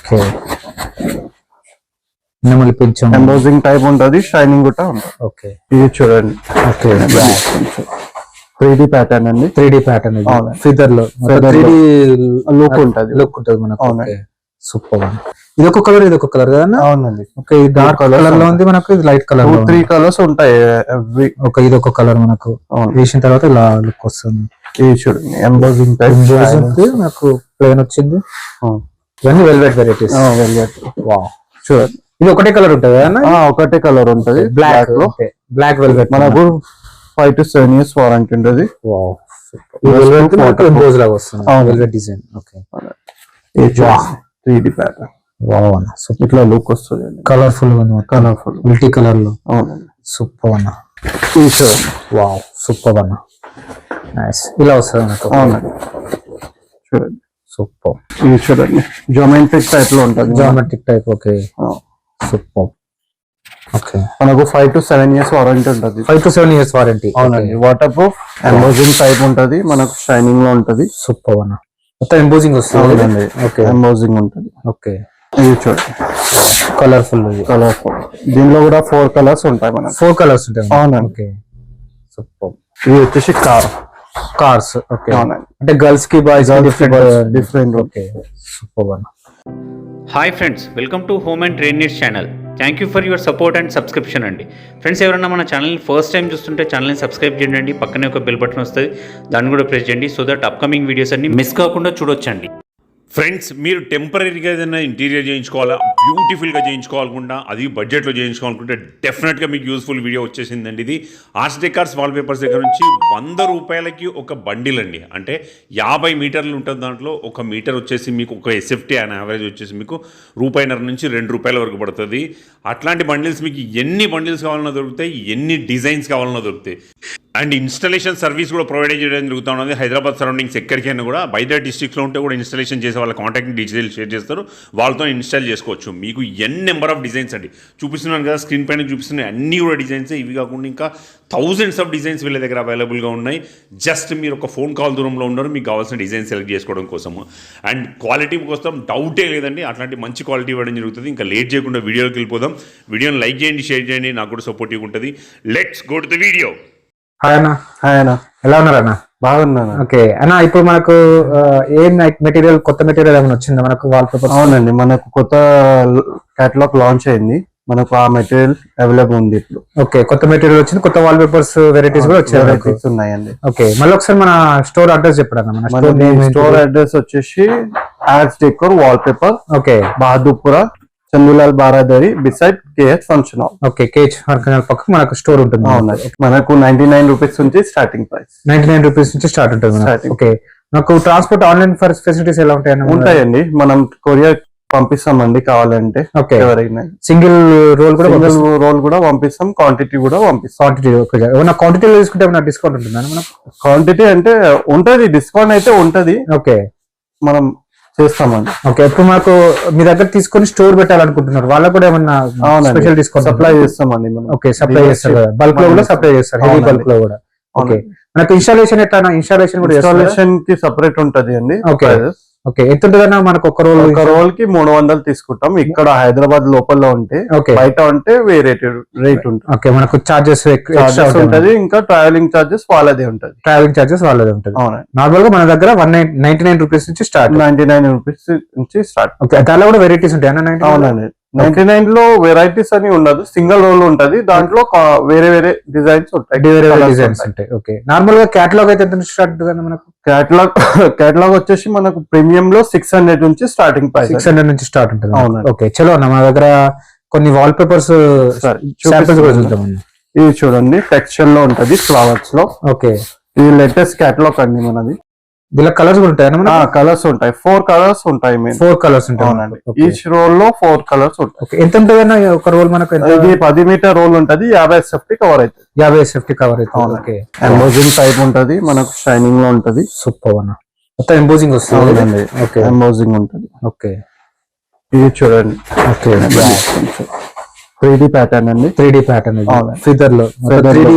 Okay నెమలి పింఛం embossing type ఉంటది, shining కూడా ఉంటది. ఓకే ఇది చూడండి, ఓకే 3D ప్యాటర్న్ అండి. 3D ప్యాటర్న్ ఇది ఫీదర్ లో Feather 3D లుక్ ఉంటది. లుక్ ఉంటది మనకు. అవునండి. సూపర్. ఇది ఒక కలర్, ఇది ఒక కలర్ కదా? అవునండి. ఓకే, ఇది డార్క్ కలర్ లో ఉంది మనకు, ఇది లైట్ కలర్ లో 3 కలర్స్ ఉంటాయి. ఓకే, ఇది ఒక కలర్ మనకు వేసిన తర్వాత ఇలా లుక్ వస్తుంది. ఇది చూడండి, ఎంబోజింగ్ టైప్ నాకు ప్లేన్ వచ్చింది. ఇవన్నీ వెల్వెట్ వెరైటీస్. వావ్, చూడండి, ఇది ఒకటే కలర్ ఉంటది కదా? ఒకటే కలర్ ఉంటది, బ్లాక్ లో. బ్లాక్ వెల్వెట్ మనకు 5 to 7 years వారంటీ ఉంటది. వావ్, ఈ వెల్వెట్ మనకు ఎంబోజ్ లాగా వస్తుంది, వెల్వెట్ డిజైన్. ఓకే, ఇది చూడండి 3D ప్యాటర్న్. వావ్ అన్న, ఇట్లా లుక్ వస్తుంది, కలర్ఫుల్ గా ఉంది, కలర్ఫుల్ మల్టీ కలర్ లో. అవునండి. సూపర్ అన్న. ఇది చూడండి, వావ్ సూపర్ అన్న, నైస్. ఇలా వస్తుంది మనకు. అవునండి. చూడండి, సూపర్. ఇది చూడండి, జోమెట్రిక్ టైప్ లో ఉంటది, geometric type. Okay, super. Okay, మనకు 5 to 7 years వారంటీ ఉంటది. 5 to 7 years వారంటీ. అవునండి. వాటర్ ప్రూఫ్, ఎంబోజింగ్ టైప్ ఉంటది, మనకు షైనింగ్ లో ఉంటది. సూపర్ అన్న, మొత్తం ఎంబోజింగ్ వస్తుంది. అవునండి. ఓకే, ఎంబోజింగ్ ఉంటది. ఓకే, ఇది చూడండి, కలర్ఫుల్. కలర్ఫుల్. దీనిలో కూడా 4 కలర్స్ ఉంటాయి మనకు. 4 కలర్స్ ఉంటాయి. అవునండి. Okay, super. ఇది వచ్చేసి కార్స్. ఓకే, అవునండి. అంటే గర్ల్స్ కి బాయ్స్ డిఫరెంట్. ఓకే, సూపర్ అన్న. Hi friends, welcome to home and trade needs channel. Thank you for your support and subscription అండి. ఫ్రెండ్స్, ఎవరైనా మన ఛానల్ని ఫస్ట్ టైం చూస్తుంటే ఛానల్ని సబ్స్క్రైబ్ చేయండి. పక్కనే ఒక బెల్ బటన్ వస్తుంది, దాన్ని కూడా ప్రెస్ చేయండి, సో దట్ అప్కమింగ్ వీడియోస్ అన్ని మిస్ కాకుండా చూడొచ్చండి. ఫ్రెండ్స్, మీరు టెంపరీగా ఏదైనా ఇంటీరియర్ చేయించుకోవాలా, బ్యూటిఫుల్గా చేయించుకోవాలనుకుంటా, అది బడ్జెట్లో చేయించుకోవాలనుకుంటే డెఫినెట్గా మీకు యూస్ఫుల్ వీడియో వచ్చేసిందండి. ఇది ఆర్ట్స్ డెకార్స్ వాల్పేపర్స్ దగ్గర నుంచి 100 రూపాయలకి ఒక బండిల్ అండి. అంటే 50 మీటర్లు ఉంటుంది. దాంట్లో 1 మీటర్ వచ్చేసి మీకు ఒక ఎస్ఎఫ్టీ అండ్ యావరేజ్ వచ్చేసి మీకు ₹1.5 నుంచి ₹2 వరకు పడుతుంది. అట్లాంటి బండిల్స్ మీకు ఎన్ని బండిల్స్ కావాలన్నా దొరుకుతాయి, ఎన్ని డిజైన్స్ కావాలన్నా దొరుకుతాయి. అండ్ ఇన్స్టాలేషన్ సర్వీస్ కూడా ప్రొవైడ్ చేయడం జరుగుతూ ఉన్నది. హైదరాబాద్ సరౌండింగ్స్ ఎక్కడికైనా కూడా బయట డిస్ట్రిక్ట్స్లో ఉంటే కూడా ఇన్స్టాలేషన్ చేసే వాళ్ళ కాంటాక్ట్ డీటెయిల్స్ షేర్ చేస్తారు, వాళ్ళతో ఇన్స్టాల్ చేసుకోవచ్చు. మీకు నెంబర్ ఆఫ్ డిజైన్స్ అండి చూపిస్తున్నాను కదా, స్క్రీన్ పైన చూపిస్తున్నాయి అన్నీ కూడా డిజైన్స్. ఇవి కాకుండా ఇంకా థౌజండ్స్ ఆఫ్ డిజైన్స్ వీళ్ళ దగ్గర అవైలబుల్గా ఉన్నాయి. జస్ట్ మీరు ఒక ఫోన్ కాల్ దూరంలో ఉన్నారు, మీకు కావాల్సిన డిజైన్ సెలెక్ట్ చేసుకోవడం కోసము. అండ్ క్వాలిటీ కోసం డౌటే లేదండి, అట్లాంటి మంచి క్వాలిటీ ఇవ్వడం జరుగుతుంది. ఇంకా లేట్ చేయకుండా వీడియోకి వెళ్ళిపోదాం. వీడియోని లైక్ చేయండి, షేర్ చేయండి, నాకు కూడా సపోర్టివ్ ఉంటుంది. Let's go to the video. Hi అన్న. హాయ్ అన్న, ఎలా ఉన్నారన్న? బాగున్నాను. ఓకే అన్న, ఇప్పుడు మనకు ఏం మెటీరియల్, కొత్త మెటీరియల్ ఏమైనా వచ్చిందా మనకు వాల్ పేపర్? అవునండి, మనకు కొత్త కేటలాగ్ లాంచ్ అయింది, మనకు ఆ మెటీరియల్ అవైలబుల్ ఉంది ఇప్పుడు. ఓకే, కొత్త మెటీరియల్ వచ్చింది, కొత్త వాల్ పేపర్స్ వెరైటీస్ కూడా వచ్చాయి. ఉన్నాయండి. ఓకే, మళ్ళీ ఒకసారి మన స్టోర్ అడ్రస్ చెప్పండి. మన స్టోర్ అడ్రస్ వచ్చేసి arts decor wall paper, okay, Bahadurpura, Chandulal Baradari, beside KH function hall. Okay, KH function hall పక్కన మనకు స్టోర్ ఉంటుంది. అవునండి, మనకు 99 రూపీస్ నుంచి స్టార్టింగ్ ప్రైస్. 99 రూపీస్ నుంచి స్టార్ట్ ఉంటుంది. ఓకే, నాకు ట్రాన్స్పోర్ట్ ఆన్లైన్ ఫెసిలిటీస్ ఎలా ఉంటాయన్న? ఉంటాయండి, మనం కొరియర్ పంపిస్తామండి కావాలంటే. ఓకే, ఎవరైనా సింగిల్ రోల్ కూడా పంపిస్తాం, క్వాంటిటీ కూడా పంపిస్తాం. క్వాంటిటీలో తీసుకుంటే ఏమైనా డిస్కౌంట్ ఉంటుందా మనకు? క్వాంటిటీ అంటే ఉంటది, డిస్కౌంట్ అయితే ఉంటది. ఓకే, మనం చేస్తామండి. ఓకే, ఇప్పుడు మాకు మీ దగ్గర తీసుకొని స్టోర్ పెట్టాలనుకుంటున్నారు, వాళ్ళకు కూడా ఏమన్నా స్పెషల్ డిస్కౌంట్ సప్లై చేస్తామండి మనం. ఓకే, సప్లై చేస్తారు, బల్క్ లో కూడా సప్లై చేస్తారు, హెవీ బల్క్ లో కూడా. ఓకే, మనకు ఇన్స్టాలేషన్ ఎట్లా? ఇన్స్టాలేషన్ కూడా ఇన్స్టాలేషన్ కి సపరేట్ ఉంటది అండి. ఓకే, ఓకే, ఎంత ఉంటుందన్నా మనకు ఒక రోల్ కి 300 తీసుకుంటాం ఇక్కడ హైదరాబాద్ లోపల ఉంటే. బయట ఉంటే వేరే రేట్ ఉంటుంది. ఓకే, మనకు చార్జెస్ ఉంటది, ఇంకా ట్రావెలింగ్ చార్జెస్ వాళ్ళదే ఉంటది. అవునండి, నార్మల్ గా మన దగ్గర 199 రూపీస్ నుంచి స్టార్ట్. 99 రూపీస్ నుంచి స్టార్ట్. ఓకే, దానిలో కూడా వెరైటీస్ ఉంటాయి. అవునండి, 99 లో వెరైటీస్ అని ఉండదు, సింగిల్ రోల్ ఉంటది, దాంట్లో వేరే వేరే డిజైన్స్ ఉంటాయి. ఓకే, నార్మల్ గా కేటలాగ్ అయితే ఎంత స్టార్ట్ ఉంటుంది మనకు? కేటలాగ్ వచ్చేసి మనకు ప్రీమియం లో 600 నుంచి స్టార్టింగ్ ప్రైస్. 600 నుంచి స్టార్ట్ ఉంటుంది. ఓకే, చలో అన్న, మన దగ్గర కొన్ని వాల్ పేపర్స్ శాంపిల్స్ కూడా చూద్దాం. ఇది చూడండి, టెక్స్చర్ లో ఉంటది, ఫ్లవర్స్ లో. ఓకే, ఇది లేటెస్ట్ కేటలాగ్ అండి మనది. దీనిలో కలర్స్ కూడా ఉంటాయి? కలర్స్ ఉంటాయి, 4 కలర్స్ ఉంటాయి. 4 కలర్స్ ఉంటాయి. ఈచ్ రోల్ లో 4 కలర్స్ ఉంటాయి. ఎంత ఉంటుంది ఒక రోల్ మనకు? ఇది 10 మీటర్ రోల్ ఉంటది, 50 SFT కవర్ అవుతుంది. 50 SFT కవర్ అవుతుంది. ఓకే, ఎంబోజింగ్ టైప్ ఉంటది, మనకు షైనింగ్ లో ఉంటది. సూపర్ అన్న, మొత్తం ఎంబోజింగ్ వస్తుంది. ఓకే, ఎంబోజింగ్ ఉంటది. ఓకే, ఇది చూడండి. ఓకే, 3D ప్యాటర్న్ అండి. 3D ప్యాటర్న్ ఫీదర్ లో 3D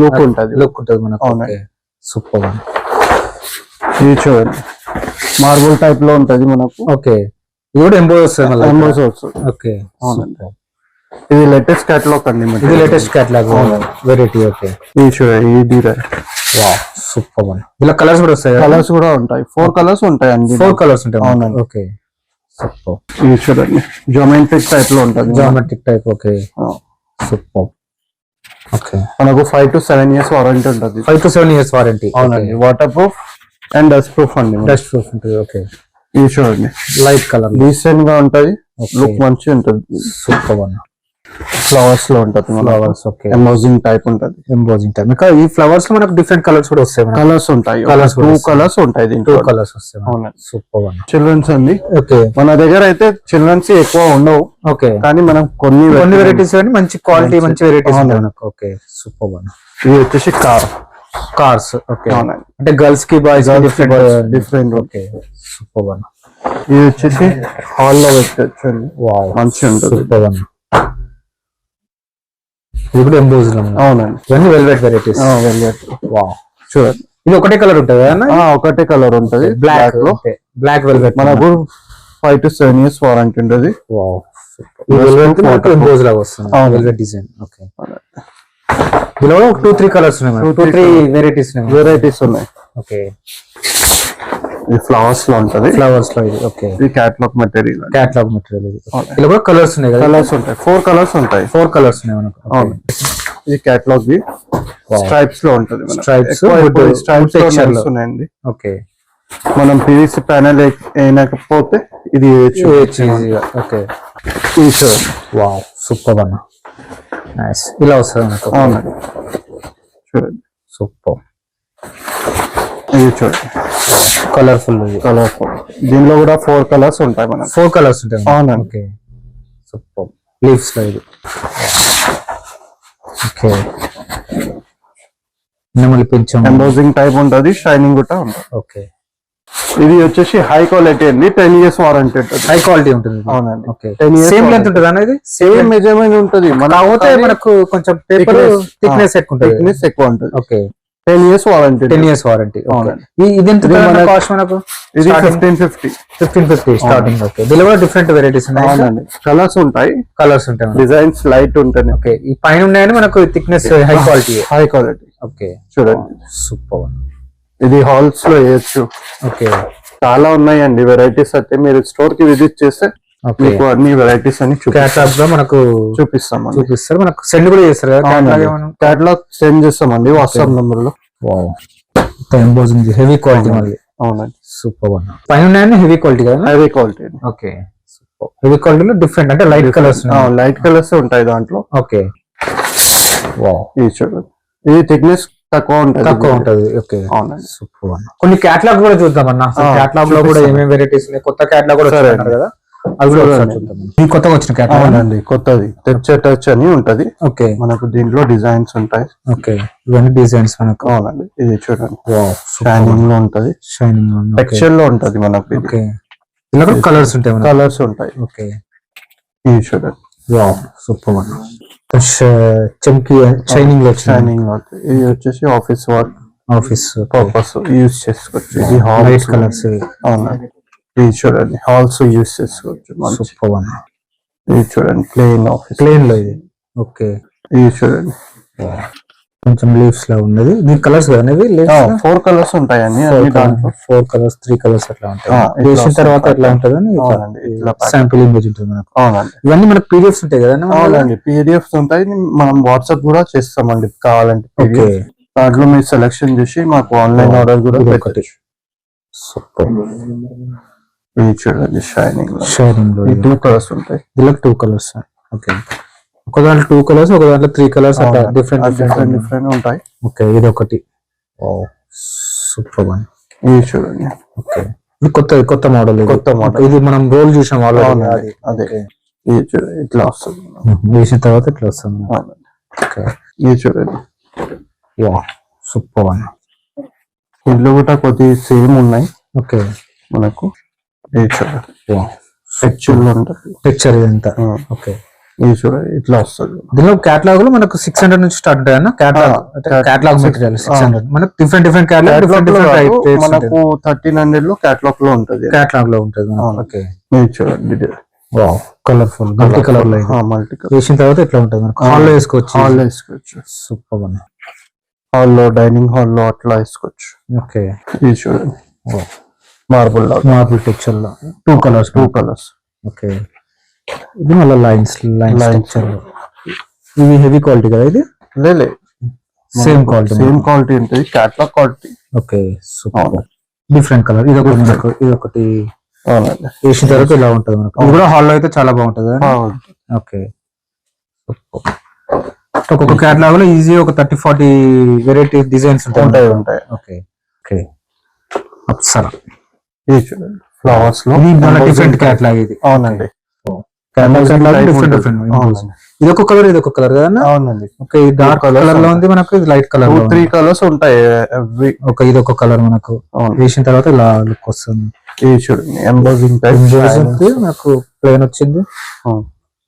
లుక్ ఉంటది మనకు. సూపర్ అన్న, ఇది చూడండి, మార్బుల్ టైప్ లో ఉంటది మనకు. ఓకే, ఇది కూడా ఎంబోజ్ వస్తుంది మళ్ళీ. ఎంబోస్ వస్తుంది. ఓకే అవునండి. ఇది లేటెస్ట్ కేటలాగ్ అండి. ఇది లేటెస్ట్ కేటలాగ్ వెరైటీ. ఓకే ఇది వావ్ సూపర్ వన్. ఇలా కలర్స్ కూడా వస్తాయి. కలర్స్ కూడా ఉంటాయి. 4 కలర్స్ ఉంటాయి అండి. 4 కలర్స్ ఉంటాయి. అవునండి. Okay super. ఇది చూడండి జామెట్రిక్ టైప్ లో ఉంటుంది. Geometric type. Okay super. Okay మనకు 5 to 7 years వారంటీ ఉంటుంది. 5 to 7 years వారంటీ. అవునండి. Water proof and dust proof అండి. డస్ట్ ప్రూఫ్ ఉంటుంది. ఓకే ఇది చూడండి లైట్ కలర్ డీసెంట్ గా ఉంటది. లుక్ మంచిగా ఉంటుంది. Super one. ఫ్లవర్స్ లో ఉంటది. ఫ్లవర్స్. ఓకే ఎంబోజింగ్ టైప్ ఉంటది. Embossing type. ఇంకా ఈ ఫ్లవర్స్ లో మనకు డిఫరెంట్ కలర్స్ కూడా వస్తాయి. కలర్స్ ఉంటాయి. Colours కూడా 2 కలర్స్ ఉంటాయి. దీంట్లో 2 కలర్స్ వస్తాయి. అవునండి. Super one. చిల్డ్రన్స్ అండి. ఓకే మన దగ్గర అయితే చిల్డ్రన్స్ ఎక్కువ ఉండవు. ఓకే కానీ మనం కొన్ని వెరైటీస్ కానీ మంచి క్వాలిటీ మంచి వెరైటీస్ ఉంటాయి మనకు. Okay super one. ఇది వచ్చేసి కార్స్. ఓకే అవునండి. అంటే గర్ల్స్ కి boys different. Okay super one. ఇది వచ్చేసి హాల్ లో పెట్టచ్చు. వావ్ మంచిగా ఉంటుంది. Super one. ఇది కూడా ఎంబోజ్ లో. అవునండి. ఇవన్నీ వెల్వెట్ వెరైటీస్. వెల్వెట్. వావ్ చూడండి. ఇది ఒకటే కలర్ ఉంటుంది కదా? ఒకటే కలర్ ఉంటది. బ్లాక్ లో బ్లాక్ వెల్వెట్. మనకు 5 to 7 years వారంటీ ఉంటుంది. వావ్ వెల్వెట్ మనకు ఎంబోజ్ లాగా వస్తుంది. Velvet design. ఓకే దీనిలో 2-3 కలర్స్ ఉన్నాయి. 2-3 వెరైటీస్ ఉన్నాయి. ఓకే ఇది ఫ్లవర్స్ లో ఉంటది. ఫ్లవర్స్ లో ఇది. ఓకే ఇది కేటలాగ్ మెటీరియల్. కేటలాగ్ మెటీరియల్ ఇది. ఇలా కూడా కలర్స్ ఉన్నాయి కదా? కలర్స్ ఉంటాయి. 4 కలర్స్ ఉంటాయి. 4 కలర్స్ ఉన్నాయి మనకు. అవును. ఇది కేటలాగ్ ది స్ట్రైప్స్ లో ఉంటది. స్ట్రైప్స్ స్ట్రైప్స్ టెక్స్చర్ లో ఉన్నాయండి. ఓకే మనం పీవీసీ ప్యానెల్ అయినకపోతే ఇది ఈజీగా. Okay wow super one. Nice. ఇలా వస్తుంది మనకు. అవునండి. చూడండి సూపర్. ఇది చూడండి కలర్ఫుల్. కలర్ఫుల్. దీనిలో కూడా 4 కలర్స్ ఉంటాయి. మనకు 4 కలర్స్ ఉంటాయి. అవునండి. Okay super. లీవ్స్ లో ఇది. ఓకే నెమలి కొంచెం ఎంబోజింగ్ టైప్ ఉంటది. షైనింగ్ కూడా ఉంటది. ఓకే ఇది వచ్చేసి హై క్వాలిటీ అండి. 10 years వారంటీ ఉంటుంది. హై క్వాలిటీ ఉంటుంది. అవునండి. ఓకే 10 years సేమ్ లెంత్ ఉంటుంది అనేది. సేమ్ మెజర్మెంట్ ఉంటుంది. కాకపోతే మనకు కొంచెం పేపర్ థిక్నెస్ ఎక్కువ ఉంటుంది. థిక్నెస్ ఎక్కువ ఉంటుంది. Okay 10 years warranty. 10 years warranty. అవునండి. ఇది ఎంత కాస్ట్ మనకు? ఇది 1550 స్టార్టింగ్. ఓకే దీనిలో కూడా డిఫరెంట్ వెరైటీస్ ఉన్నాయి. అవునండి. కలర్స్ ఉంటాయి. కలర్స్ ఉంటాయి. డిజైన్స్ లైట్ ఉంటాయి. ఓకే ఈ పైన ఉన్నాయని మనకు thickness high quality. High quality. Okay చూడండి సూపర్. ఇది హాల్స్ లో వేయచ్చు. ఓకే చాలా ఉన్నాయండి వెరైటీస్. అయితే మీరు స్టోర్ కి విజిట్ చేస్తే మీకు అన్ని వెరైటీస్ అని కేటలాగ్ లో మనకు చూపిస్తారు. మనకు సెండ్ కూడా చేస్తారు కదా? కేటలాగ్ సెండ్ చేస్తామండి వాట్సాప్ నంబర్ లో. ఎంబోజింగ్ హెవీ క్వాలిటీ మళ్ళీ. అవునండి. Super one. పైన ఉన్నాయని హెవీ క్వాలిటీ కదా? Heavy quality. Okay super. Heavy క్వాలిటీలో డిఫరెంట్ అంటే లైట్ కలర్స్. లైట్ కలర్స్ ఉంటాయి దాంట్లో. Okay wow. ఇది చూడండి. ఇది థిక్నెస్ తక్కువ ఉంటది. ఓకే అవునండి. Super one. కొన్ని కేటలాగ్ కూడా చూద్దాం అన్న. కేటలాగ్ లో కూడా ఏమేమి వెరైటీస్ ఉన్నాయి. కొత్త కేటలాగ్ కూడా వచ్చారు కదా? అది కూడా చూద్దాం. ఇది కొత్తగా వచ్చిన కేటలాగ్ అండి. కొత్తది టచ్ అని ఉంటది. ఓకే మనకు దీంట్లో డిజైన్స్ ఉంటాయి. ఓకే ఇవన్నీ డిజైన్స్ మనకు. అవునండి. ఇది చూడండి షైనింగ్ లో ఉంటది. షైనింగ్ లో టెక్స్చర్ లో ఉంటది మనకు. ఓకే ఇలా కూడా కలర్స్ ఉంటాయి. కలర్స్ ఉంటాయి. ఓకే ఇది చూడండి. Wow super one. చమ్కీ షైనింగ్ లో. ఇది వచ్చేసి ఆఫీస్ పర్పస్ యూజ్ చేసుకోవచ్చు. ఇది లైట్ కలర్స్. అవునండి. ఇది చూడండి హాల్స్ యూజ్ చేసుకోవచ్చు. Super one. ఇది చూడండి ప్లేన్ లో ఇది. ఓకే ఇది చూడండి కొంచెం లీవ్స్ లా ఉన్నది. దీని కలర్స్ కదా? 4 కలర్స్ ఉంటాయండి. 4 కలర్స్ 3 కలర్స్ అట్లా ఉంటాయి. వేసిన తర్వాత ఎట్లా ఉంటుందని శాంపిల్ ఇమేజ్ ఉంటుంది మనకు. అవునండి. ఇవన్నీ మనకు పీడిఎఫ్స్ ఉంటాయి కదా? అవునండి. పీడిఎఫ్స్ ఉంటాయి. మనం వాట్సాప్ కూడా చేస్తామండి కావాలంటే. దాంట్లో మీరు సెలెక్షన్ చేసి మాకు ఆన్లైన్ ఆర్డర్ కూడా పెట్టచ్చు. సూపర్. ఇది చూడండి షైనింగ్ లో 2 కలర్స్ ఉంటాయి. దీనిలో 2 కలర్స్. ఓకే ఒక దాంట్లో 2 కలర్స్ ఒక దాంట్లో 3 కలర్స్ అట్లా డిఫరెంట్ ఉంటాయి. ఓకే ఇది ఒకటి. Super one. ఇది చూడండి. ఓకే ఇది కొత్త మోడల్. ఇది మనం రోల్ చూసాం ఆల్రెడీ. అదే ఇది చూడండి ఇట్లా వస్తుంది. వేసిన తర్వాత ఇట్లా వస్తుంది. ఓకే ఇది చూడండి. Super one. ఇంట్లో కూడా కొద్ది సేమ్ ఉన్నాయి ఓకే మనకు. ఇది చూడండి టెక్స్చర్ లో ఉంటుంది. టెక్స్చర్ ఇదంతా. ఓకే ఇది చూడండి ఇట్లా వస్తుంది. దీనిలో క్యాటలాగ్ లో మనకు 600 నుంచి స్టార్ట్ ఉంటాయన్న క్యాటలాగ్ మెటీరియల్ 600 మనకు డిఫరెంట్ క్యాటలాగ్ మనకు 1300 లో క్యాటలాగ్ లో ఉంటది. క్యాటలాగ్ లో ఉంటుంది. ఓకే ఇది చూడండి వావ్ కలర్ఫుల్ మల్టీ కలర్ లో మల్టీ కలర్ వేసిన తర్వాత ఇట్లా ఉంటుంది మనకు హాల్లో వేసుకోవచ్చు. సూపర్ అన్న. హాల్లో డైనింగ్ హాల్లో అట్లా వేసుకోవచ్చు. ఓకే ఇది చూడండి మార్బుల్ టెక్స్చర్ లో 2 కలర్స్. ఓకే ఇది మళ్ళీ లైన్స్ టెక్స్చర్ లో. ఇది హెవీ క్వాలిటీ కదా ఇది? లే సేమ్ క్వాలిటీ ఉంటుంది catalogue quality. Okay super different colour. ఇది ఒకటి వేసిన తర్వాత ఇలా ఉంటుంది మనకు. ఇది కూడా హాల్లో అయితే చాలా బాగుంటుంది. ఓకే ఒక్కొక్క క్యాటలాగ్ లో ఈజీ ఒక 30-40 వెరైటీ డిజైన్స్ ఉంటాయి. ఓకే ఓకే అప్సరా ఇది చూడండి ఫ్లవర్స్ లో ఇది డిఫరెంట్ క్యాటలాగ్ ఇది. అవునండి డిఫరెంట్ ఇది ఒక కలర్ కదా? అవునండి. ఓకే డార్క్ కలర్ లో ఉంది మనకు, ఇది లైట్ కలర్ 3 కలర్స్ ఉంటాయి. ఇది ఒక కలర్ మనకు వేసిన తర్వాత ఇలా లుక్ వస్తుంది. ఇది చూడండి ఎంబోజింగ్ నాకు ప్లేన్ వచ్చింది.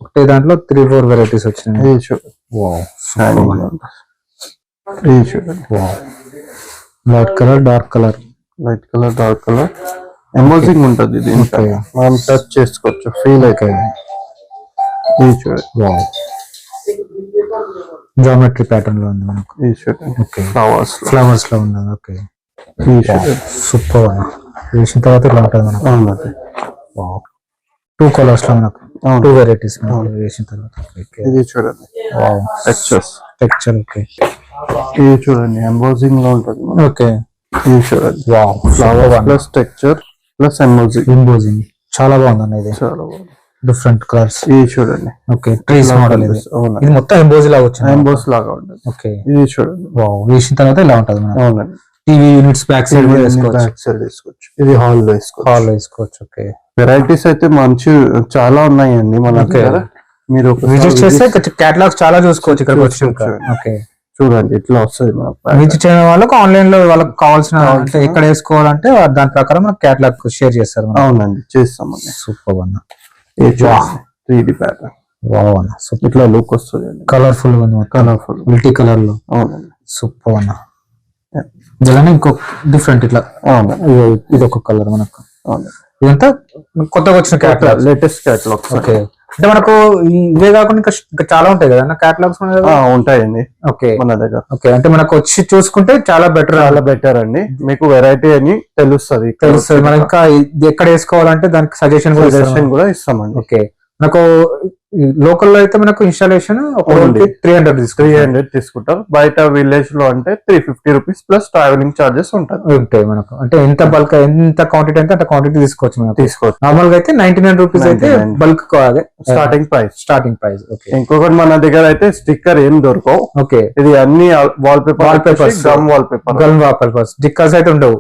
ఒకటే దాంట్లో 3-4 వెరైటీస్ వచ్చినాయి. ఇది చూడండి light colour dark colour embossing ఉంటుంది. దీంట్లో మనం టచ్ చేసుకోవచ్చు, ఫీల్ అవుతుంది. ఇది చూడండి జామెట్రీ ప్యాటర్న్ లో ఉంది మనకు. ఇది చూడండి ఓకే ఫ్లవర్స్ లో ఉంది. ఓకే ఇది చూడండి సూపర్ వేసిన తర్వాత ఇలా ఉంటుంది మనకు. అవునండి 2 కలర్స్ లో మనకు 2 వెరైటీస్ వేసిన తర్వాత. ఇది చూడండి టెక్స్చర్. ఓకే ఇది చూడండి ఎంబోజింగ్ లో ఉంటుంది. ఓకే ఇది చూడండి flower plus texture plus embossing చాలా బాగుంది ఇది. చాలా బాగుంది డిఫరెంట్ కలర్స్. ఇది చూడండి ఓకే ట్రీస్ మోడల్ ఇది. ఇది మొత్తం ఎంబోజ్ లాగా వచ్చింది. ఎంబోస్ లాగా ఉంటుంది. ఓకే ఇది చూడండి వేసిన తర్వాత ఇలా ఉంటుంది మనకు. అవునండి. టీవీ యూనిట్స్ బ్యాక్ సైడ్ వేసుకోవచ్చు. ఇది హాల్ లో వేసుకోవచ్చు. ఓకే వెరైటీస్ అయితే మంచి చాలా ఉన్నాయండి మన దగ్గర. మీరు విజిట్ చేస్తే క్యాటలాగ్స్ చాలా చూసుకోవచ్చు ఇక్కడ వచ్చి. ఓకే చూడండి ఇట్లా వస్తుంది. విజిట్ చేయడం వాళ్ళకి ఆన్లైన్ లో వాళ్ళకి కావాల్సిన అంటే ఎక్కడ వేసుకోవాలంటే దాని ప్రకారం మనకు క్యాటలాగ్ షేర్ చేస్తారు. అవునండి చేస్తామండి. సూపర్ అన్న. 3D ప్యాటర్న్ అన్న. ఇట్లా లుక్ వస్తుంది. కలర్ఫుల్ మల్టీ కలర్ లో. అవునండి సూపర్ అన్న. ఇలానే ఇంకో డిఫరెంట్ ఇట్లా. ఇది ఒక కలర్ మనకు. ఇదంతా కొత్తగా వచ్చిన క్యాటలాగ్, లేటెస్ట్ క్యాటలాగ్. ఓకే అంటే మనకు ఇవే కాకుండా ఇంకా చాలా ఉంటాయి కదా క్యాటలాగ్స్ ఉంటాయండి. ఓకే మన దగ్గర. ఓకే అంటే మనకు వచ్చి చూసుకుంటే చాలా బెటర్ అండి. మీకు వెరైటీ అని తెలుస్తుంది. మనం ఇంకా ఎక్కడ వేసుకోవాలంటే దానికి సజెషన్ కూడా ఇస్తామండి. ఓకే మనకు లోకల్ లో అయితే మనకు ఇన్స్టాలేషన్ 300 తీసుకుంటాం. బయట విలేజ్ లో అంటే 350 రూపీస్ ప్లస్ ట్రావెలింగ్ చార్జెస్ ఉంటాయి మనకు. అంటే ఎంత బల్క్ ఎంత క్వాంటిటీ అంటే అంత క్వాంటిటీ తీసుకోవచ్చు. నార్మల్ గా అయితే 99 రూపీస్ అయితే బల్క్ స్టార్టింగ్ ప్రైస్. ఇంకొకటి మన దగ్గర అయితే స్టిక్కర్ ఏం దొరకవు. ఓకే ఇది అన్ని wall papers gum wallpapers stickers అయితే ఉండవు.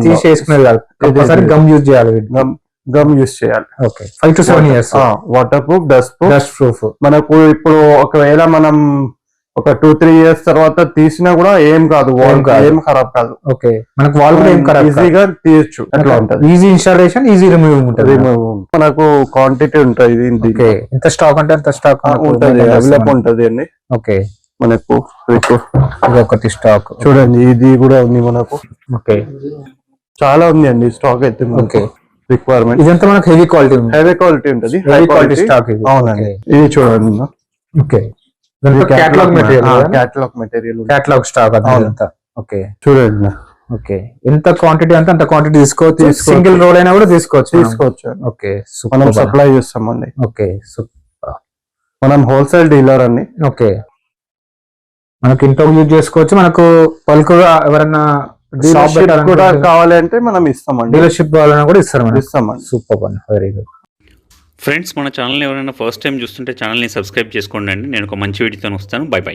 తీసేసుకునేది కాదు, కంపల్సరీ గమ్ యూజ్ చేయాలి. గమ్ యూజ్ చేయాలి. Okay 5 to 7 years water proof, dust proof. మనకు ఇప్పుడు ఒకవేళ మనం ఒక 2-3 years తర్వాత తీసినా కూడా ఏం కాదు, ఏం ఖరాబ్ కాదు. ఓకే మనకు వాల్ కూడా ఏం ఖరాబ్, ఈజీగా తీయచ్చు. అట్లా ఉంటుంది. ఈజీ ఇన్స్టాలేషన్, ఈజీ రిమూవింగ్ ఉంటుంది. మనకు క్వాంటిటీ ఉంటుంది. ఎంత స్టాక్ అంటే అంత స్టాక్ ఉంటుంది, అవైలబుల్ ఉంటుంది అండి. ఓకే మనకు ఇది ఒకటి స్టాక్ చూడండి. ఇది కూడా ఉంది మనకు. ఓకే చాలా ఉంది అండి స్టాక్ అయితే. ఓకే రిక్వైర్మెంట్ ఇదంతా మనకు హెవీ క్వాలిటీ ఉంటుంది. హై క్వాలిటీ స్టాక్ ఇది. అవునండి. ఇది చూడండి. Okay catalogue material catalogue stock అదంతా. ఓకే చూడండి. ఓకే ఎంత క్వాంటిటీ అంటే అంత క్వాంటిటీ తీసుకోవచ్చు. సింగిల్ రోల్ అయినా కూడా తీసుకోవచ్చు. ఓకే మనం సప్లై చేస్తామండి. ఓకే మనం హోల్సేల్ డీలర్ అండి. ఓకే మనకి ఇంట్లో యూజ్ చేసుకోవచ్చు. మనకు బల్క్ ఎవరన్నా డీలర్షిప్ కూడా కావాలంటే మనం ఇస్తామండి. డీలర్షిప్ వాళ్ళని కూడా ఇస్తామండి. సూపర్ అండి, వెరీ గుడ్. ఫ్రెండ్స్ మన ఛానల్ని ఎవరైనా ఫస్ట్ టైం చూస్తుంటే ఛానల్ని సబ్స్క్రైబ్ చేసుకోండి అండి. నేను ఒక మంచి వీడియోతో వస్తాను. By by.